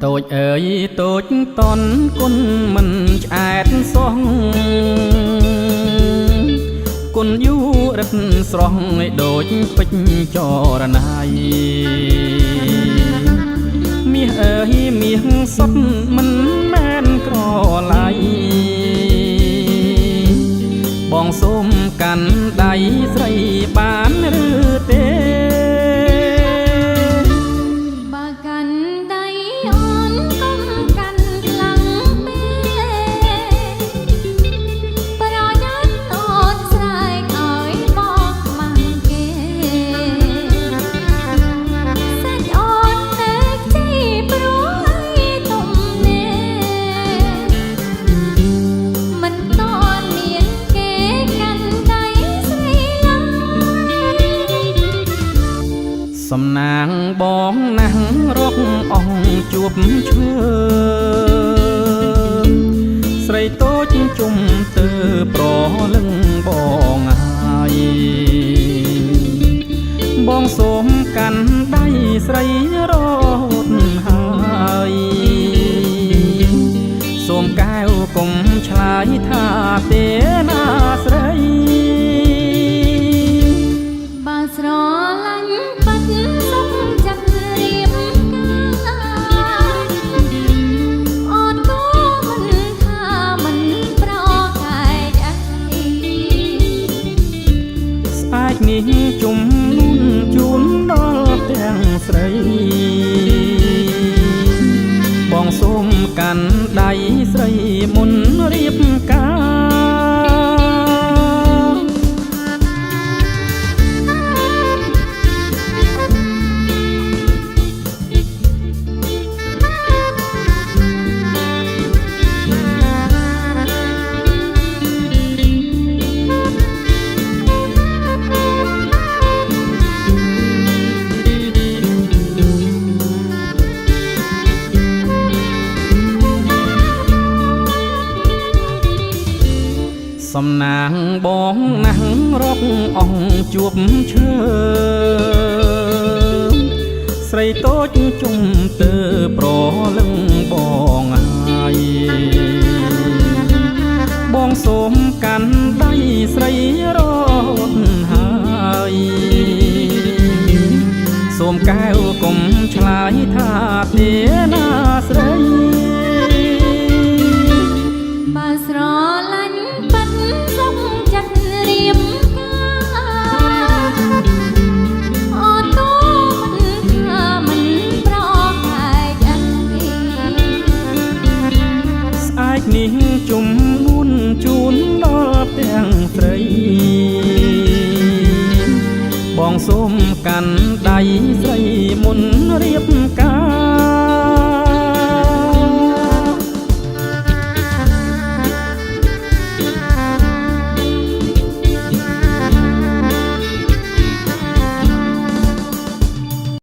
តូចអើយតូចតនគុណមិនឆ្អែតសោះគុណយូរឹតស្រស់ឲ្យដូចពេជ្រចរណៃមាសអើយមាសសុទ្ធមិនមែនក្រឡៃបងសូមកាន់ដៃស្រីបានឬទេសំណាងបងណាស់រកអងជួបឈើស្រីតូចជុំទៅប្រលឹងបងហើយបងសូមកាន់ដៃស្រីរត់ហើយសូមកែវកុំឆ្លើយថាទេណាស្រីបើស្រឡាញ់សុខចិត្តរៀបការអត់ក៏មិនថាមិនប្រកែកអីស្អែកនេះជុំនួនជូនដល់ទាំងស្រីបងសូមកាន់ដៃស្រីមុនរៀបការសំណាងបងណាស់រកអងជួបឈើស្រីតូចជុំទៅប្រលឹងបងហើយបងសូមកាន់ដៃស្រីរត់ហើយសូមកែវកុំឆ្លើយថាទេណាស្រីបើស្រឡាញ់សុខចិត្តរៀបការអត់ក៏មិនថាមិនប្រកែកអីស្អែកនេះជុំនួនជូនដល់ទាំងស្រីបងសូមកាន់ដៃស្រីមុនរៀបការ